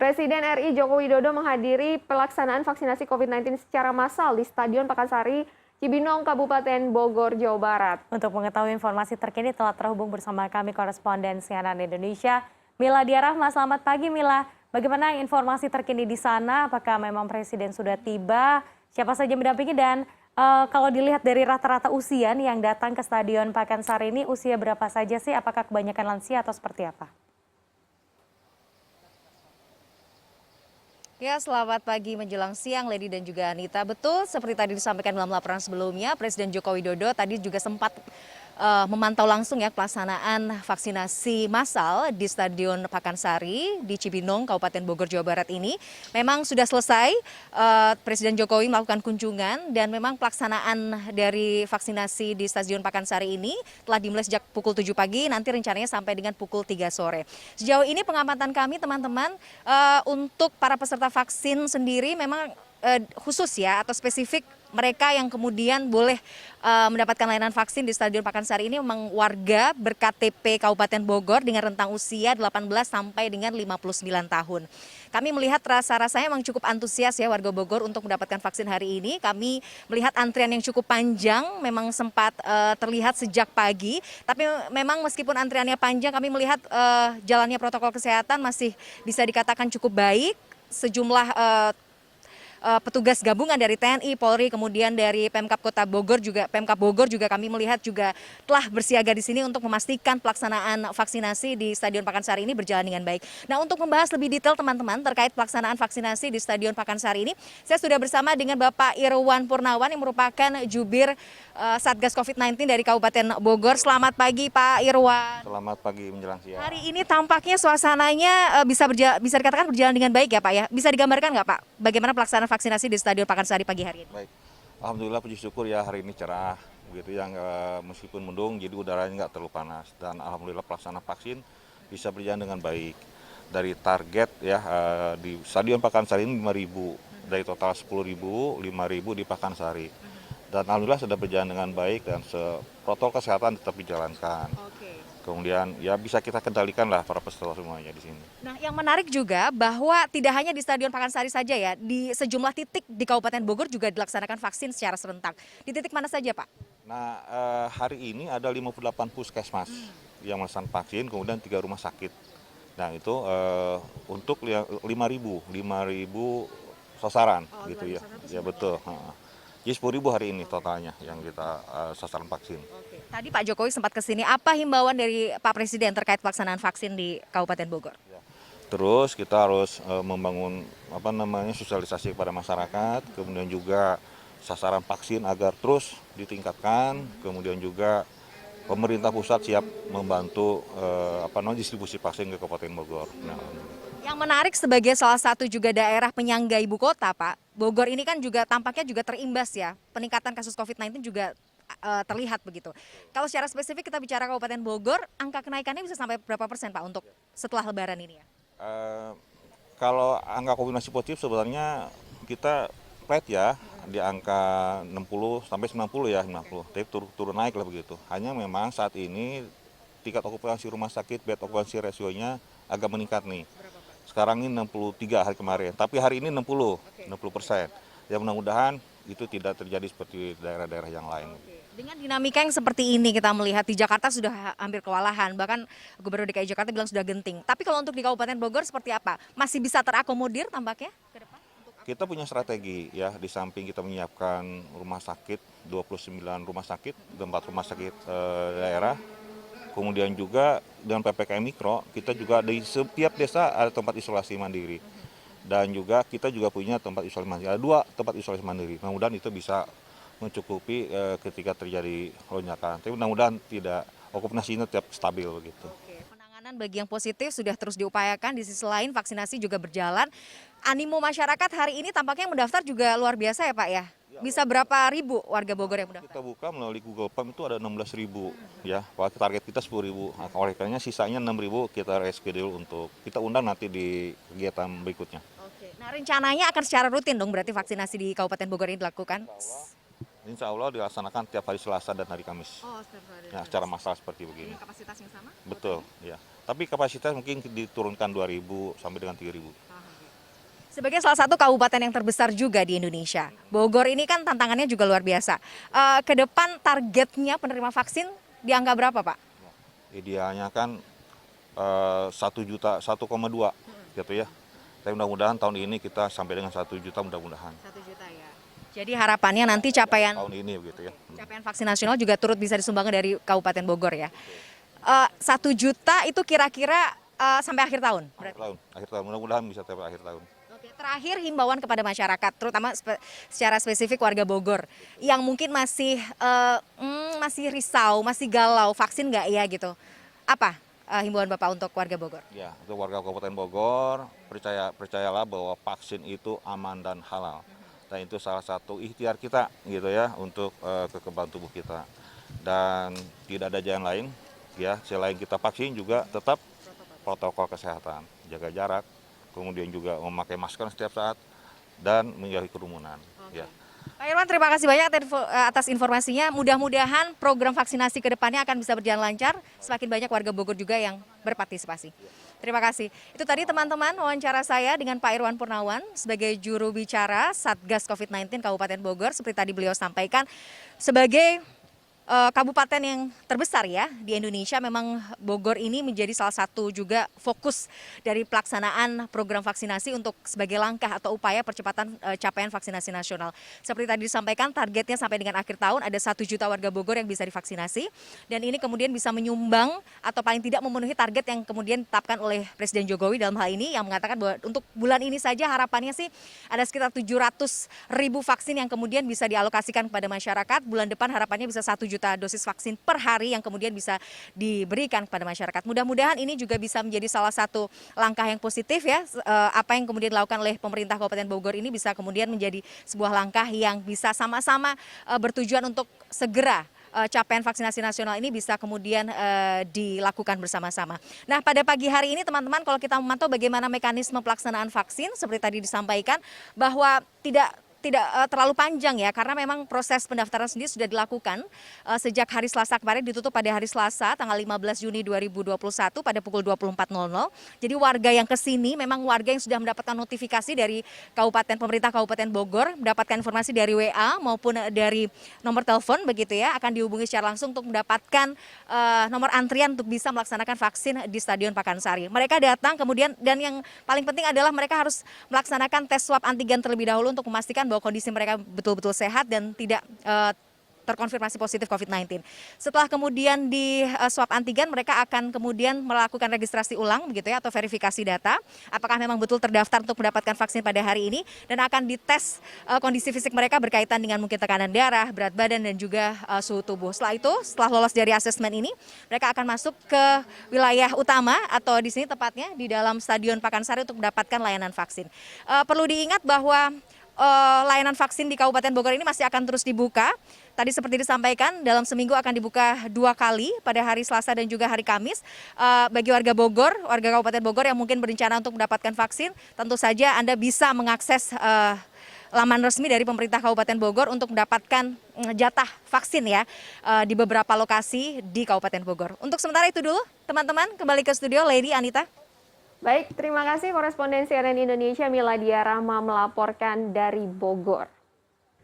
Presiden RI Joko Widodo menghadiri pelaksanaan vaksinasi COVID-19 secara massal di Stadion Pakansari, Cibinong, Kabupaten Bogor, Jawa Barat. Untuk mengetahui informasi terkini telah terhubung bersama kami koresponden CNN Indonesia, Miladia Rahma. Selamat pagi Mila, bagaimana informasi terkini di sana? Apakah memang Presiden sudah tiba? Siapa saja mendampingi dan kalau dilihat dari rata-rata usia nih yang datang ke Stadion Pakansari ini usia berapa saja sih? Apakah kebanyakan lansia atau seperti apa? Ya, selamat pagi menjelang siang, Lady dan juga Anita. Betul, seperti tadi disampaikan dalam laporan sebelumnya, Presiden Joko Widodo tadi juga sempat memantau langsung ya pelaksanaan vaksinasi massal di Stadion Pakansari di Cibinong, Kabupaten Bogor, Jawa Barat ini. Memang sudah selesai, Presiden Jokowi melakukan kunjungan dan memang pelaksanaan dari vaksinasi di Stadion Pakansari ini telah dimulai sejak pukul 7 pagi, nanti rencananya sampai dengan pukul 3 sore. Sejauh ini pengamatan kami teman-teman untuk para peserta vaksin sendiri memang khusus ya atau spesifik mereka yang kemudian boleh mendapatkan layanan vaksin di Stadion Pakansari ini memang warga ber-KTP Kabupaten Bogor dengan rentang usia 18 sampai dengan 59 tahun. Kami melihat rasa-rasanya memang cukup antusias ya warga Bogor untuk mendapatkan vaksin hari ini. Kami melihat antrian yang cukup panjang, memang sempat terlihat sejak pagi. Tapi memang meskipun antriannya panjang, kami melihat jalannya protokol kesehatan masih bisa dikatakan cukup baik. Sejumlah petugas gabungan dari TNI, Polri, kemudian dari Pemkab Kota Bogor juga, Pemkab Bogor juga kami melihat juga telah bersiaga di sini untuk memastikan pelaksanaan vaksinasi di Stadion Pakansari ini berjalan dengan baik. Nah, untuk membahas lebih detail teman-teman terkait pelaksanaan vaksinasi di Stadion Pakansari ini, saya sudah bersama dengan Bapak Irwan Purnawan yang merupakan jubir Satgas COVID-19 dari Kabupaten Bogor. Selamat pagi Pak Irwan. Selamat pagi menjelang siang. Hari ini tampaknya suasananya bisa dikatakan berjalan dengan baik ya Pak ya. Bisa digambarkan nggak Pak bagaimana pelaksanaan vaksinasi di Stadion Pakansari pagi hari ini? Baik, alhamdulillah puji syukur ya hari ini cerah, begitu yang meskipun mendung jadi udaranya nggak terlalu panas dan alhamdulillah pelaksanaan vaksin bisa berjalan dengan baik. Dari target ya di Stadion Pakansari ini 5.000, dari total 10.000, 5.000 di Pakansari. Dan alhamdulillah sudah berjalan dengan baik dan protokol kesehatan tetap dijalankan. Oke. Kemudian ya bisa kita kendalikan lah para peserta semuanya di sini. Nah, yang menarik juga bahwa tidak hanya di Stadion Pakansari saja ya, di sejumlah titik di Kabupaten Bogor juga dilaksanakan vaksin secara serentak. Di titik mana saja, Pak? Nah, hari ini ada 58 puskesmas yang melaksanakan vaksin, kemudian 3 rumah sakit. Nah, itu untuk 5.000 sasaran gitu ya. Ya betul. Jadi 10.000 hari ini totalnya yang kita sasaran vaksin. Oke. Tadi Pak Jokowi sempat ke sini. Apa himbauan dari Pak Presiden terkait pelaksanaan vaksin di Kabupaten Bogor? Terus kita harus membangun sosialisasi kepada masyarakat, kemudian juga sasaran vaksin agar terus ditingkatkan, kemudian juga pemerintah pusat siap membantu distribusi vaksin ke Kabupaten Bogor. Nah, yang menarik sebagai salah satu juga daerah penyangga ibu kota, Pak, Bogor ini kan juga tampaknya juga terimbas ya, peningkatan kasus COVID-19 juga terlihat begitu. Kalau secara spesifik kita bicara Kabupaten Bogor, angka kenaikannya bisa sampai berapa persen Pak untuk setelah Lebaran ini ya? Kalau angka konfirmasi positif sebenarnya kita flat ya di angka 60 sampai 90 ya 90, tapi turun naik lah begitu. Hanya memang saat ini tingkat okupansi rumah sakit, bed okupansi rasionya agak meningkat nih. Sekarang ini 63 hari kemarin, tapi hari ini 60%. Ya mudah-mudahan itu tidak terjadi seperti daerah-daerah yang lain. Dengan dinamika yang seperti ini kita melihat di Jakarta sudah hampir kewalahan, bahkan Gubernur DKI Jakarta bilang sudah genting. Tapi kalau untuk di Kabupaten Bogor seperti apa? Masih bisa terakomodir tampaknya ke depan? Kita punya strategi ya, di samping kita menyiapkan rumah sakit, 29 rumah sakit, 4 rumah sakit daerah. Kemudian juga dengan PPKM Mikro, kita juga di setiap desa ada tempat isolasi mandiri. Dan juga kita juga punya tempat isolasi mandiri, ada 2 tempat isolasi mandiri. Mudah-mudahan itu bisa mencukupi ketika terjadi lonjakan. Tapi mudah-mudahan tidak, okupansinya tetap stabil begitu. Oke, penanganan bagi yang positif sudah terus diupayakan, di sisi lain vaksinasi juga berjalan. Animo masyarakat hari ini tampaknya yang mendaftar juga luar biasa ya Pak ya? Bisa berapa ribu warga Bogor yang mendaftar? Kita buka melalui Google Form itu ada 16.000 ya, target kita 10.000. Nah, oleh karenanya sisanya 6.000 kita reschedule untuk kita undang nanti di kegiatan berikutnya. Oke. Nah, rencananya akan secara rutin dong berarti vaksinasi di Kabupaten Bogor ini dilakukan? Insya Allah dilaksanakan tiap hari Selasa dan hari Kamis. Oh, setiap hari. Ya, secara massal seperti begini. Dengan kapasitas yang sama? Betul, ya. Tapi kapasitas mungkin diturunkan 2.000 sampai dengan 3.000. Sebagai salah satu kabupaten yang terbesar juga di Indonesia, Bogor ini kan tantangannya juga luar biasa. Ke depan targetnya penerima vaksin di angka berapa, Pak? Idealnya kan 1 juta, 1,2 gitu ya. Tapi mudah-mudahan tahun ini kita sampai dengan 1 juta mudah-mudahan. 1 juta ya. Jadi harapannya nanti capaian Tahun ini begitu ya. capaian vaksin nasional juga turut bisa disumbangkan dari Kabupaten Bogor ya. 1 juta itu kira-kira sampai akhir tahun. Akhir tahun mudah-mudahan bisa sampai akhir tahun. Oke, terakhir himbauan kepada masyarakat, terutama secara spesifik warga Bogor yang mungkin masih risau, masih galau, vaksin nggak ya gitu. Apa himbauan Bapak untuk warga Bogor? Ya, untuk warga Kabupaten Bogor, percayalah bahwa vaksin itu aman dan halal. Dan itu salah satu ikhtiar kita gitu ya untuk kekebalan tubuh kita. Dan tidak ada jalan lain ya, selain kita vaksin juga tetap protokol kesehatan, jaga jarak, kemudian juga memakai masker setiap saat dan menjauhi kerumunan. Ya. Pak Irwan, terima kasih banyak atas informasinya. Mudah-mudahan program vaksinasi ke depannya akan bisa berjalan lancar. Semakin banyak warga Bogor juga yang berpartisipasi. Terima kasih. Itu tadi teman-teman wawancara saya dengan Pak Irwan Purnawan sebagai juru bicara Satgas COVID-19 Kabupaten Bogor. Seperti tadi beliau sampaikan, sebagai kabupaten yang terbesar ya di Indonesia, memang Bogor ini menjadi salah satu juga fokus dari pelaksanaan program vaksinasi untuk sebagai langkah atau upaya percepatan capaian vaksinasi nasional. Seperti tadi disampaikan, targetnya sampai dengan akhir tahun ada 1 juta warga Bogor yang bisa divaksinasi, dan ini kemudian bisa menyumbang atau paling tidak memenuhi target yang kemudian ditetapkan oleh Presiden Jokowi dalam hal ini, yang mengatakan bahwa untuk bulan ini saja harapannya sih ada sekitar 700.000 vaksin yang kemudian bisa dialokasikan kepada masyarakat. Bulan depan harapannya bisa 1 juta dosis vaksin per hari yang kemudian bisa diberikan kepada masyarakat. Mudah-mudahan ini juga bisa menjadi salah satu langkah yang positif ya. Apa yang kemudian dilakukan oleh pemerintah Kabupaten Bogor ini bisa kemudian menjadi sebuah langkah yang bisa sama-sama bertujuan untuk segera capaian vaksinasi nasional ini bisa kemudian dilakukan bersama-sama. Nah, pada pagi hari ini teman-teman, kalau kita memantau bagaimana mekanisme pelaksanaan vaksin, seperti tadi disampaikan bahwa tidak terlalu panjang ya, karena memang proses pendaftaran sendiri sudah dilakukan sejak hari Selasa kemarin, ditutup pada hari Selasa tanggal 15 Juni 2021 pada pukul 24.00. Jadi warga yang kesini memang warga yang sudah mendapatkan notifikasi dari pemerintah Kabupaten Bogor, mendapatkan informasi dari WA maupun dari nomor telepon begitu ya, akan dihubungi secara langsung untuk mendapatkan nomor antrian untuk bisa melaksanakan vaksin di Stadion Pakansari. Mereka datang kemudian, dan yang paling penting adalah mereka harus melaksanakan tes swab antigen terlebih dahulu untuk memastikan bahwa kondisi mereka betul-betul sehat dan tidak terkonfirmasi positif COVID-19. Setelah kemudian di swab antigen, mereka akan kemudian melakukan registrasi ulang begitu ya, atau verifikasi data apakah memang betul terdaftar untuk mendapatkan vaksin pada hari ini, dan akan dites kondisi fisik mereka berkaitan dengan mungkin tekanan darah, berat badan, dan juga suhu tubuh. Setelah itu, setelah lolos dari asesmen ini, mereka akan masuk ke wilayah utama atau di sini tepatnya di dalam Stadion Pakansari untuk mendapatkan layanan vaksin. Perlu diingat bahwa layanan vaksin di Kabupaten Bogor ini masih akan terus dibuka. Tadi seperti disampaikan, dalam seminggu akan dibuka 2 kali pada hari Selasa dan juga hari Kamis. Bagi warga Bogor, warga Kabupaten Bogor yang mungkin berencana untuk mendapatkan vaksin, tentu saja Anda bisa mengakses laman resmi dari pemerintah Kabupaten Bogor untuk mendapatkan jatah vaksin ya di beberapa lokasi di Kabupaten Bogor. Untuk sementara itu dulu, teman-teman, kembali ke studio, Lady, Anita. Baik, terima kasih korespondensi CNN Indonesia Miladia Rahma melaporkan dari Bogor.